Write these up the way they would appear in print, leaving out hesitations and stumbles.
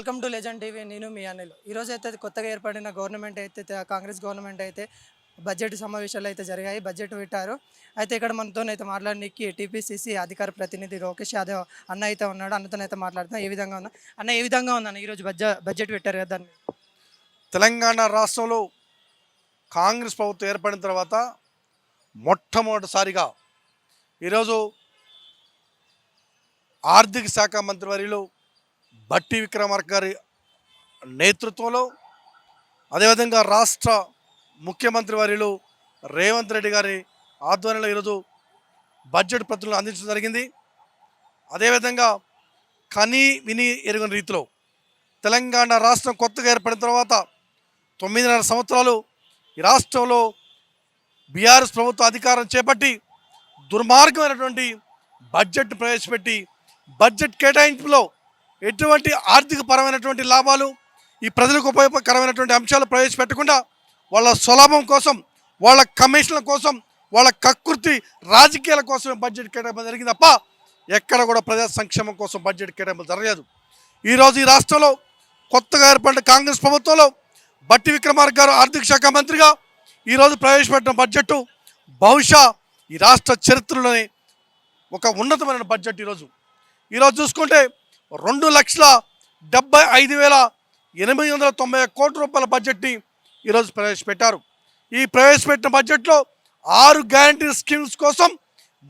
Welcome to legend TV. నేను మీ అనిల్. ఈరోజు అయితే కొత్తగా ఏర్పడిన గవర్నమెంట్ అయితే కాంగ్రెస్ గవర్నమెంట్ అయితే బడ్జెట్ సమావేశాలు అయితే జరిగాయి. బడ్జెట్ పెట్టారు. అయితే ఇక్కడ మనతోనైతే మాట్లాడడానికి టీపీసీసీ అధికార ప్రతినిధి లోకేష్ యాదవ్ అన్న అయితే ఉన్నాడు. అన్నతోనైతే మాట్లాడుతున్నా. ఏ విధంగా ఉందా అన్న, ఏ విధంగా ఉందన్న ఈరోజు బడ్జెట్ పెట్టారు కదా దాన్ని? తెలంగాణ రాష్ట్రంలో కాంగ్రెస్ ప్రభుత్వం ఏర్పడిన తర్వాత మొట్టమొదటిసారిగా ఈరోజు ఆర్థిక శాఖ మంత్రివర్యులు బట్టి విక్రమార్క గారి నేతృత్వంలో, అదేవిధంగా రాష్ట్ర ముఖ్యమంత్రి వర్యులు రేవంత్ రెడ్డి గారి ఆధ్వర్యంలో ఈరోజు బడ్జెట్ ప్రతులను అందించడం జరిగింది. అదేవిధంగా కని విని ఎరుగని రీతిలో తెలంగాణ రాష్ట్రం కొత్తగా ఏర్పడిన తర్వాత 9.5 సంవత్సరాలు ఈ రాష్ట్రంలో బీఆర్ఎస్ ప్రభుత్వం అధికారం చేపట్టి దుర్మార్గమైనటువంటి బడ్జెట్ ప్రవేశపెట్టి బడ్జెట్ కేటాయింపులో ఎటువంటి ఆర్థిక పరమైనటువంటి లాభాలు, ఈ ప్రజలకు ఉపయోగకరమైనటువంటి అంశాలు ప్రవేశపెట్టకుండా వాళ్ళ స్వలాభం కోసం, వాళ్ళ కమిషన్ల కోసం, వాళ్ళ కకృతి రాజకీయాల కోసం బడ్జెట్ కేటాయింపు జరిగింది తప్ప ఎక్కడ కూడా ప్రజా సంక్షేమం కోసం బడ్జెట్ కేటాయింపు జరగలేదు. ఈరోజు ఈ రాష్ట్రంలో కొత్తగా ఏర్పడిన కాంగ్రెస్ ప్రభుత్వంలో బట్టి విక్రమార్క గారు ఆర్థిక శాఖ మంత్రిగా ఈరోజు ప్రవేశపెట్టిన బడ్జెట్ బహుశా ఈ రాష్ట్ర చరిత్రలోనే ఒక ఉన్నతమైన బడ్జెట్. ఈరోజు చూసుకుంటే 2,75,890 కోట్ల రూపాయల బడ్జెట్ని ఈరోజు ప్రవేశపెట్టారు. ఈ ప్రవేశపెట్టిన బడ్జెట్లో 6 గ్యారంటీ స్కీమ్స్ కోసం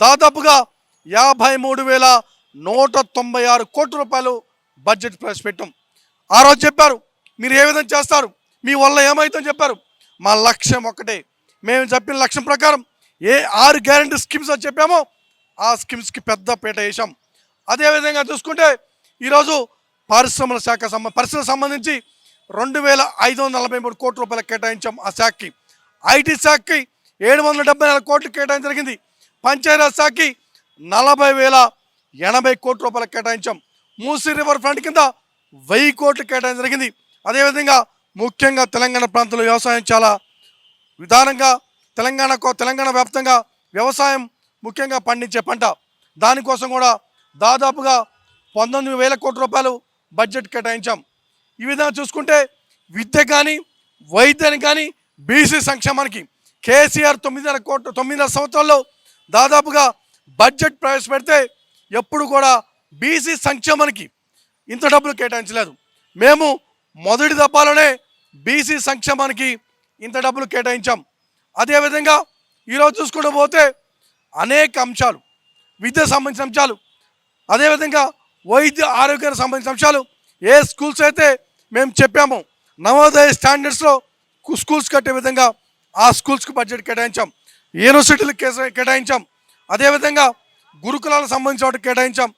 దాదాపుగా 53,196 కోట్ల రూపాయలు బడ్జెట్ ప్రవేశపెట్టాం. ఆ రోజు చెప్పారు, మీరు ఏ విధంగా చేస్తారు, మీ వల్ల ఏమవుతుందని చెప్పారు. మా లక్ష్యం ఒక్కటే, మేము చెప్పిన లక్ష్యం ప్రకారం ఏ 6 గ్యారంటీ స్కీమ్స్ అని చెప్పామో ఆ స్కీమ్స్కి పెద్ద పీట వేసాం. అదేవిధంగా చూసుకుంటే ఈరోజు పరిశ్రమల సంబంధించి 2,543 కోట్ల రూపాయలు కేటాయించాం. ఆ శాఖకి, ఐటీ శాఖకి 774 కోట్లు కేటాయించడం జరిగింది. పంచాయతీరాజ్ శాఖకి 40,080 కోట్ల రూపాయలు కేటాయించాం. మూసీ రివర్ ఫ్రంట్ కింద 1000 కోట్లు కేటాయించడం జరిగింది. అదేవిధంగా ముఖ్యంగా తెలంగాణ ప్రాంతంలో వ్యవసాయం చాలా విధానంగా తెలంగాణ వ్యాప్తంగా వ్యవసాయం ముఖ్యంగా పండించే పంట, దానికోసం కూడా దాదాపుగా 19,000 కోట్ల రూపాయలు బడ్జెట్ కేటాయించాం. ఈ విధంగా చూసుకుంటే విద్య కానీ, వైద్యానికి కానీ, బీసీ సంక్షేమానికి కేసీఆర్ 9.5 సంవత్సరాల్లో దాదాపుగా బడ్జెట్ ప్రవేశపెడితే ఎప్పుడు కూడా బీసీ సంక్షేమానికి ఇంత డబ్బులు కేటాయించలేదు. మేము మొదటి దఫాలోనే బీసీ సంక్షేమానికి ఇంత డబ్బులు కేటాయించాం. అదేవిధంగా ఈరోజు చూసుకుంటూ పోతే అనేక అంశాలు, విద్యకు సంబంధించిన అంశాలు, అదేవిధంగా వైద్య ఆరోగ్యానికి సంబంధించిన అంశాలు, ఏ స్కూల్స్ అయితే మేము చెప్పామో నవోదయ స్టాండర్డ్స్లో స్కూల్స్ కట్టే విధంగా ఆ స్కూల్స్కి బడ్జెట్ కేటాయించాం. యూనివర్సిటీలకు కేటాయించాం. అదేవిధంగా గురుకులాలకు సంబంధించిన వాటికి కేటాయించాం.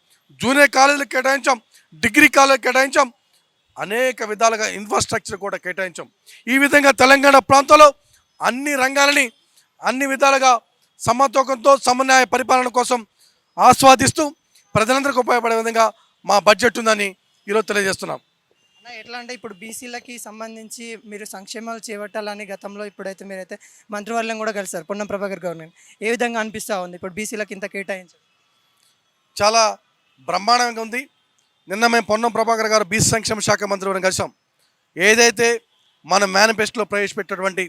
జూనియర్ కాలేజీలకు కేటాయించాం. డిగ్రీ కాలేజీలకు కేటాయించాం. అనేక విధాలుగా ఇన్ఫ్రాస్ట్రక్చర్ కూడా కేటాయించాం. ఈ విధంగా తెలంగాణ ప్రాంతంలో అన్ని రంగాలని అన్ని విధాలుగా సమతూకంతో సమన్వయ పరిపాలన కోసం ఆస్వాదిస్తూ ప్రజలందరికీ ఉపయోగపడే విధంగా మా బడ్జెట్ ఉందని ఈరోజు తెలియజేస్తున్నాం. అన్న, ఎట్లా అంటే ఇప్పుడు బీసీలకి సంబంధించి మీరు సంక్షేమాలు చేపట్టాలని గతంలో ఇప్పుడైతే మీరైతే మంత్రివర్గం కూడా కలిసారు పొన్నం ప్రభాకర్ గవర్నమెంట్. ఏ విధంగా అనిపిస్తూ ఉంది ఇప్పుడు బీసీలకి ఇంత కేటాయించారు? చాలా బ్రహ్మాండంగా ఉంది. నిన్న మేము పొన్నం ప్రభాకర్ గారు బీసీ సంక్షేమ శాఖ మంత్రివర్గం కలిసాం. ఏదైతే మన మేనిఫెస్టోలో ప్రవేశపెట్టినటువంటి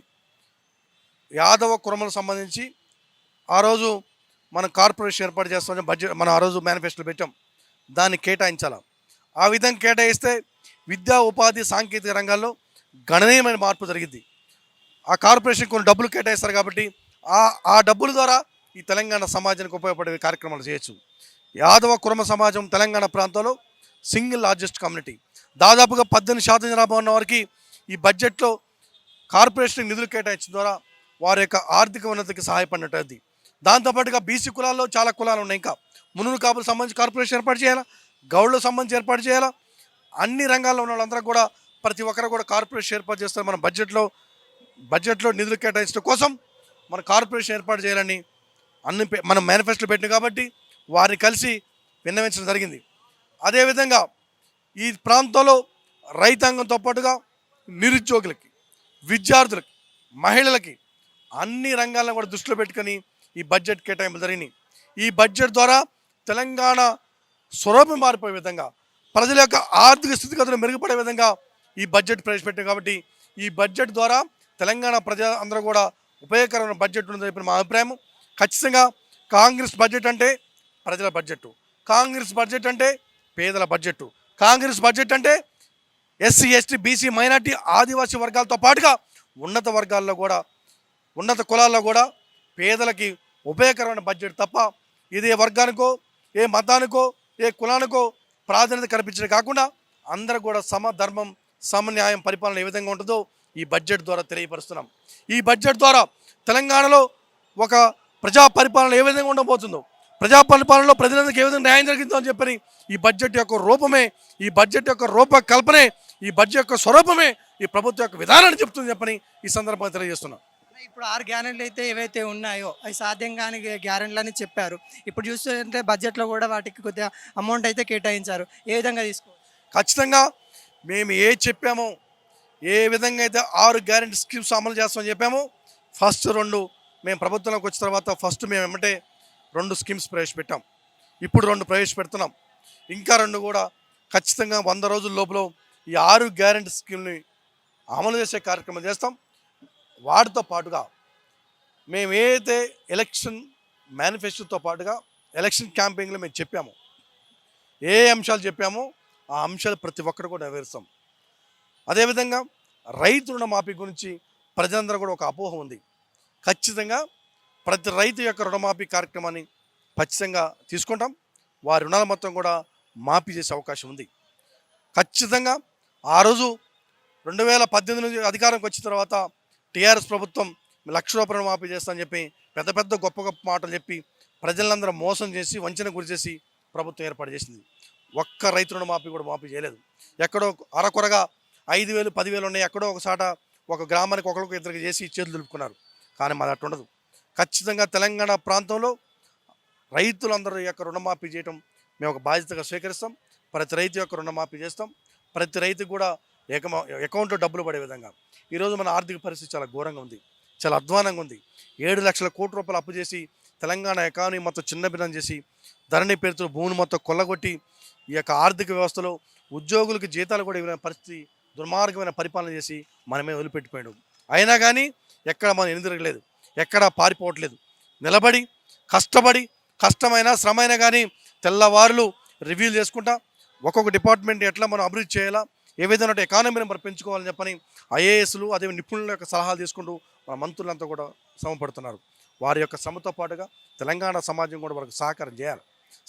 యాదవ కురమలకు సంబంధించి ఆ రోజు మనం కార్పొరేషన్ ఏర్పాటు చేస్తామని బడ్జెట్ మనం ఆ రోజు మేనిఫెస్టోలో పెట్టాం. దాన్ని కేటాయించాలి. ఆ విధంగా కేటాయిస్తే విద్యా, ఉపాధి, సాంకేతిక రంగాల్లో గణనీయమైన మార్పు జరిగింది. ఆ కార్పొరేషన్ కొన్ని డబ్బులు కేటాయిస్తారు కాబట్టి ఆ డబ్బుల ద్వారా ఈ తెలంగాణ సమాజానికి ఉపయోగపడే కార్యక్రమాలు చేయొచ్చు. యాదవ కురమ సమాజం తెలంగాణ ప్రాంతంలో సింగిల్ లార్జెస్ట్ కమ్యూనిటీ. దాదాపుగా 18% జనాభా ఉన్న వారికి ఈ బడ్జెట్లో కార్పొరేషన్ నిధులు కేటాయించడం ద్వారా వారి యొక్క ఆర్థిక ఉన్నతికి సహాయపడినట్టు. దాంతోపాటుగా బీసీ కులాల్లో చాలా కులాలు ఉన్నాయి. ఇంకా మునులు కాపులకు సంబంధించి కార్పొరేషన్ ఏర్పాటు చేయాలా, గౌడ్లకు సంబంధించి ఏర్పాటు చేయాలా. అన్ని రంగాల్లో ఉన్న వాళ్ళందరూ కూడా ప్రతి ఒక్కరు కూడా కార్పొరేషన్ ఏర్పాటు చేస్తారు. మన బడ్జెట్లో నిధులు కేటాయించడం కోసం మన కార్పొరేషన్ ఏర్పాటు చేయాలని మనం మేనిఫెస్టోలో పెట్టింది కాబట్టి వారిని కలిసి విన్నవించడం జరిగింది. అదేవిధంగా ఈ ప్రాంతంలో రైతాంగంతో పాటుగా నిరుద్యోగులకి, విద్యార్థులకి, మహిళలకి అన్ని రంగాలను కూడా దృష్టిలో పెట్టుకొని ఈ బడ్జెట్ కేటాయింపులు జరిగినాయి. ఈ బడ్జెట్ ద్వారా తెలంగాణ స్వరూపం మారిపోయే విధంగా ప్రజల యొక్క ఆర్థిక స్థితిగతులు మెరుగుపడే విధంగా ఈ బడ్జెట్ ప్రవేశపెట్టాం. కాబట్టి ఈ బడ్జెట్ ద్వారా తెలంగాణ ప్రజల అందరూ కూడా ఉపయోగకరమైన బడ్జెట్ ఉందని చెప్పిన మా అభిప్రాయం. ఖచ్చితంగా కాంగ్రెస్ బడ్జెట్ అంటే ప్రజల బడ్జెట్, కాంగ్రెస్ బడ్జెట్ అంటే పేదల బడ్జెట్, కాంగ్రెస్ బడ్జెట్ అంటే ఎస్సీ ఎస్టీ బీసీ మైనార్టీ ఆదివాసీ వర్గాలతో పాటుగా ఉన్నత వర్గాల్లో కూడా ఉన్నత కులాల్లో కూడా పేదలకి ఉపయోగకరమైన బడ్జెట్ తప్ప ఇది ఏ వర్గానికో ఏ మతానికో ఏ కులానికో ప్రాధాన్యత కల్పించడం కాకుండా అందరూ కూడా సమధర్మం సమన్యాయం పరిపాలన ఏ విధంగా ఉంటుందో ఈ బడ్జెట్ ద్వారా తెలియపరుస్తున్నాం. ఈ బడ్జెట్ ద్వారా తెలంగాణలో ఒక ప్రజా పరిపాలన ఏ విధంగా ఉండబోతుందో, ప్రజా పరిపాలనలో ప్రజలందరికీ ఏ విధంగా న్యాయం జరిగిందో అని చెప్పని ఈ బడ్జెట్ యొక్క రూపమే, ఈ బడ్జెట్ యొక్క రూపకల్పనే, ఈ బడ్జెట్ యొక్క స్వరూపమే ఈ ప్రభుత్వం యొక్క విధానాన్ని చెప్తుంది చెప్పని ఈ సందర్భంగా తెలియజేస్తున్నాం. ఇప్పుడు 6 గ్యారెంటీలు అయితే ఏవైతే ఉన్నాయో అవి సాధ్యం కాని గ్యారెంటీలు అని చెప్పారు. ఇప్పుడు చూస్తుంటే బడ్జెట్లో కూడా వాటికి కొద్దిగా అమౌంట్ అయితే కేటాయించారు. ఏ విధంగా తీసుకోవాలి? ఖచ్చితంగా మేము ఏ చెప్పామో, ఏ విధంగా అయితే 6 గ్యారెంటీ స్కీమ్స్ అమలు చేస్తామని చెప్పామో, ఫస్ట్ 2 మేము ప్రభుత్వంలోకి వచ్చిన తర్వాత ఫస్ట్ మేము ఏమంటే 2 స్కీమ్స్ ప్రవేశపెట్టాం. ఇప్పుడు 2 ప్రవేశపెడుతున్నాం. ఇంకా 2 కూడా ఖచ్చితంగా 100 రోజుల లోపల ఈ 6 గ్యారెంటీ స్కీమ్ని అమలు చేసే కార్యక్రమం చేస్తాం. వాటితో పాటుగా మేము ఏదైతే ఎలక్షన్ మేనిఫెస్టోతో పాటుగా ఎలక్షన్ క్యాంపెయిన్లో మేము చెప్పామో, ఏ అంశాలు చెప్పామో ఆ అంశాలు ప్రతి ఒక్కరు కూడా నెరవేరుస్తాం. అదేవిధంగా రైతు రుణమాఫీ గురించి ప్రజలందరూ కూడా ఒక అపోహ ఉంది. ఖచ్చితంగా ప్రతి రైతు యొక్క రుణమాఫీ కార్యక్రమాన్ని ఖచ్చితంగా తీసుకుంటాం. వారి రుణాల మొత్తం కూడా మాఫీ చేసే అవకాశం ఉంది. ఖచ్చితంగా ఆ రోజు 2018 నుంచి అధికారంకి వచ్చిన తర్వాత టీఆర్ఎస్ ప్రభుత్వం ₹1,00,000 రుణమాఫీ చేస్తామని చెప్పి పెద్ద పెద్ద గొప్ప గొప్ప మాటలు చెప్పి ప్రజలందరూ మోసం చేసి వంచన గురి చేసి ప్రభుత్వం ఏర్పాటు చేసింది. ఒక్క రైతు రుణమాఫీ కూడా మాఫీ చేయలేదు. ఎక్కడో అరకొరగా 5,000 10,000 ఉన్నాయి, ఎక్కడో ఒకసాట ఒక గ్రామానికి ఒకరికి ఇద్దరికి చేసి చేతులు దులుపుకున్నారు. కానీ మాది అట్లా ఉండదు. ఖచ్చితంగా తెలంగాణ ప్రాంతంలో రైతులందరూ యొక్క రుణమాఫీ చేయడం మేము ఒక బాధ్యతగా స్వీకరిస్తాం. ప్రతి రైతు యొక్క రుణమాఫీ చేస్తాం. ప్రతి రైతుకు కూడా అకౌంట్లో డబ్బులు పడే విధంగా. ఈరోజు మన ఆర్థిక పరిస్థితి చాలా ఘోరంగా ఉంది, చాలా అధ్వానంగా ఉంది. 7 లక్షల కోట్ల రూపాయలు అప్పు చేసి తెలంగాణ ఎకానమీ మొత్తం చిన్నభిన్నం చేసి ధరణి పేరుతో భూమిని మొత్తం కొల్లగొట్టి ఈ యొక్క ఆర్థిక వ్యవస్థలో ఉద్యోగులకు జీతాలు కూడా ఇవ్వలేని పరిస్థితి, దుర్మార్గమైన పరిపాలన చేసి మనమే వదిలిపెట్టిపోయాడు. అయినా కానీ ఎక్కడ మనం ఎదురగలేదు, ఎక్కడ పారిపోవట్లేదు. నిలబడి కష్టపడి కష్టమైన శ్రమైనా కానీ తెల్లవారులు రివ్యూలు చేసుకుంటా ఒక్కొక్క డిపార్ట్మెంట్ ఎట్లా మనం అభివృద్ధి చేయాలా, ఏ విధంగా ఎకానమీని మనం పెంచుకోవాలని చెప్పని ఐఏఎస్లు అదే నిపుణుల యొక్క సలహాలు తీసుకుంటూ మన మంత్రులంతా కూడా శ్రమపడుతున్నారు. వారి యొక్క శ్రమతో పాటుగా తెలంగాణ సమాజం కూడా వాళ్ళకి సహకారం చేయాలి.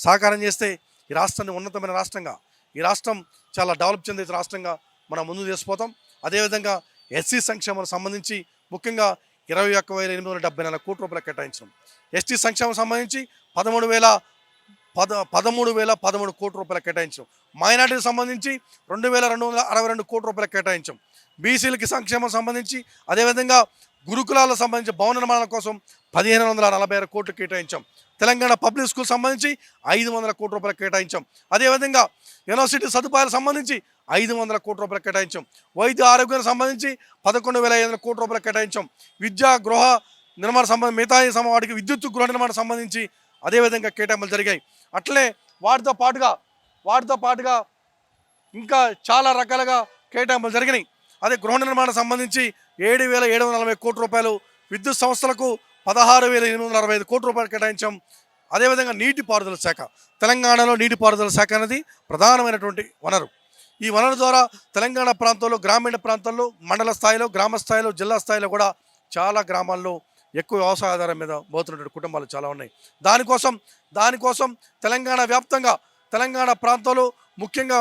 సహకారం చేస్తే ఈ రాష్ట్రాన్ని ఉన్నతమైన రాష్ట్రంగా, ఈ రాష్ట్రం చాలా డెవలప్ చెందే రాష్ట్రంగా మనం ముందుకు తీసుకుపోతాం. అదేవిధంగా ఎస్సీ సంక్షేమానికి సంబంధించి ముఖ్యంగా 21,874 కోట్ల రూపాయలు కేటాయించాం. ఎస్టీ సంక్షేమం సంబంధించి 13,013 కోట్ల రూపాయలు కేటాయించాం. మైనార్టీకి సంబంధించి 2,262 కోట్ల రూపాయలు కేటాయించాం. బీసీలకి సంక్షేమం సంబంధించి అదేవిధంగా గురుకులాలకు సంబంధించి భవన నిర్మాణాల కోసం 1,546 కోట్లు కేటాయించాం. తెలంగాణ పబ్లిక్ స్కూల్ సంబంధించి 500 కోట్ల రూపాయలు కేటాయించాం. అదేవిధంగా యూనివర్సిటీ సదుపాయాలకు సంబంధించి 500 కోట్ల రూపాయలు కేటాయించాం. వైద్య ఆరోగ్యానికి సంబంధించి 11,500 కోట్ల రూపాయలు కేటాయించాం. విద్యా గృహ నిర్మాణ సంబంధం మిగతా వాటికి విద్యుత్ గృహ నిర్మాణం సంబంధించి అదేవిధంగా కేటాయింపులు జరిగాయి. అట్లనే వాటితో పాటుగా ఇంకా చాలా రకాలుగా కేటాయింపులు జరిగినాయి. అదే గృహ నిర్మాణం సంబంధించి 7,740 కోట్ల రూపాయలు, విద్యుత్ సంస్థలకు 16,865 కోట్ల రూపాయలు కేటాయించాం. అదేవిధంగా నీటిపారుదల శాఖ, తెలంగాణలో నీటిపారుదల శాఖ అనేది ప్రధానమైనటువంటి వనరు. ఈ వనరు ద్వారా తెలంగాణ ప్రాంతంలో గ్రామీణ ప్రాంతాల్లో మండల స్థాయిలో, గ్రామ స్థాయిలో, జిల్లా స్థాయిలో కూడా చాలా గ్రామాల్లో ఎక్కువ వ్యవసాయ ఆధారం మీద పోతున్నటువంటి కుటుంబాలు చాలా ఉన్నాయి. దానికోసం తెలంగాణ వ్యాప్తంగా తెలంగాణ ప్రాంతంలో ముఖ్యంగా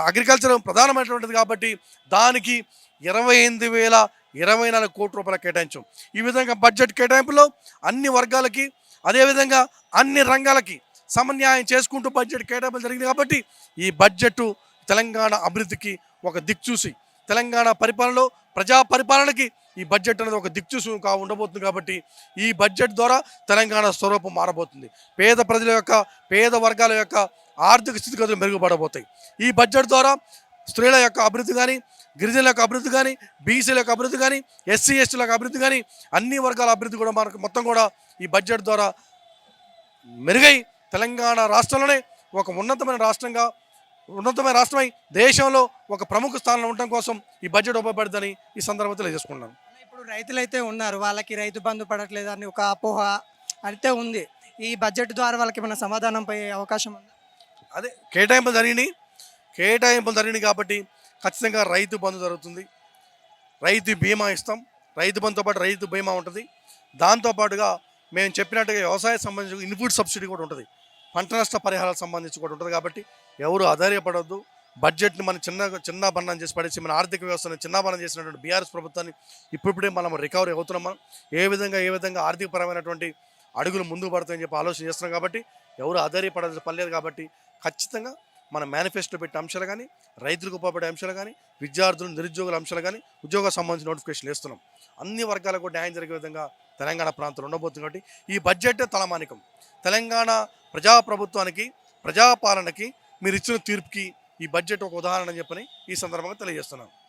అగ్రికల్చర్ ప్రధానమైనటువంటిది కాబట్టి దానికి 28,024 కోట్ల రూపాయలు కేటాయించాం. ఈ విధంగా బడ్జెట్ కేటాయింపులో అన్ని వర్గాలకి అదేవిధంగా అన్ని రంగాలకి సమన్యాయం చేసుకుంటూ బడ్జెట్ కేటాయింపులు జరిగింది. కాబట్టి ఈ బడ్జెట్ తెలంగాణ అభివృద్ధికి ఒక దిక్చూసి, తెలంగాణ పరిపాలనలో ప్రజా పరిపాలనకి ఈ బడ్జెట్ అనేది ఒక దిక్చూసి ఉండబోతుంది. కాబట్టి ఈ బడ్జెట్ ద్వారా తెలంగాణ స్వరూపం మారబోతుంది. పేద ప్రజల యొక్క, పేద వర్గాల యొక్క ఆర్థిక స్థితిగతులు మెరుగుపడబోతాయి. ఈ బడ్జెట్ ద్వారా స్త్రీల యొక్క అభివృద్ధి కానీ, గిరిజనుల యొక్క అభివృద్ధి కానీ, బీసీల యొక్క అభివృద్ధి కానీ, ఎస్సీ ఎస్టీల యొక్క అభివృద్ధి కానీ, అన్ని వర్గాల అభివృద్ధి కూడా మనకు మొత్తం కూడా ఈ బడ్జెట్ ద్వారా మెరుగై తెలంగాణ రాష్ట్రంలోనే ఒక ఉన్నతమైన రాష్ట్రంగా ఉన్నతమైన రాష్ట్రమై దేశంలో ఒక ప్రముఖ స్థానంలో ఉండటం కోసం ఈ బడ్జెట్ ఉపయోగపడుతుందని ఈ సందర్భంగా తెలియజేసుకున్నాను. ఇప్పుడు రైతులైతే ఉన్నారు, వాళ్ళకి రైతు బంధు పడట్లేదు అని ఒక అపోహ అయితే ఉంది. ఈ బడ్జెట్ ద్వారా వాళ్ళకి ఏమైనా సమాధానం పోయే అవకాశం ఉందా? అదే కేటాయింపులు జరిగినాయి కాబట్టి ఖచ్చితంగా రైతు బంధు జరుగుతుంది, రైతు బీమా ఇస్తాం, రైతు బంధుతో పాటు రైతు బీమా ఉంటుంది. దాంతోపాటుగా మేము చెప్పినట్టుగా వ్యవసాయ సంబంధించి ఇన్పుట్ సబ్సిడీ కూడా ఉంటుంది, పంట నష్ట పరిహారాలకు సంబంధించి కూడా ఉంటుంది. కాబట్టి ఎవరు ఆధారపడవద్దు. బడ్జెట్ని మనం చిన్నబన్నం చేసి పడేసి మన ఆర్థిక వ్యవస్థను చిన్నబన్నం చేసినటువంటి బీఆర్ఎస్ ప్రభుత్వాన్ని ఇప్పుడిప్పుడే మనం రికవరీ అవుతున్నాం. మనం ఏ విధంగా ఆర్థికపరమైనటువంటి అడుగులు ముందుకు పడతాయని చెప్పి ఆలోచన చేస్తున్నాం. కాబట్టి ఎవరు ఆధారపడాల్సిన పర్లేదు. కాబట్టి ఖచ్చితంగా మన మేనిఫెస్టో పెట్టే అంశాలు కానీ, రైతులకు ఉపయోగపడే అంశాలు కానీ, విద్యార్థులు నిరుద్యోగుల అంశాలు కానీ, ఉద్యోగ సంబంధించిన నోటిఫికేషన్లు వేస్తున్నాం. అన్ని వర్గాలకు న్యాయం జరిగే విధంగా తెలంగాణ ప్రాంతంలో ఉండబోతుంది. కాబట్టి ఈ బడ్జెట్ తలమానికం. తెలంగాణ ప్రజాప్రభుత్వానికి, ప్రజాపాలనకి మీరు ఇచ్చిన తీర్పుకి ఈ బడ్జెట్ ఒక ఉదాహరణ అని చెప్పని ఈ సందర్భంగా తెలియజేస్తున్నాం.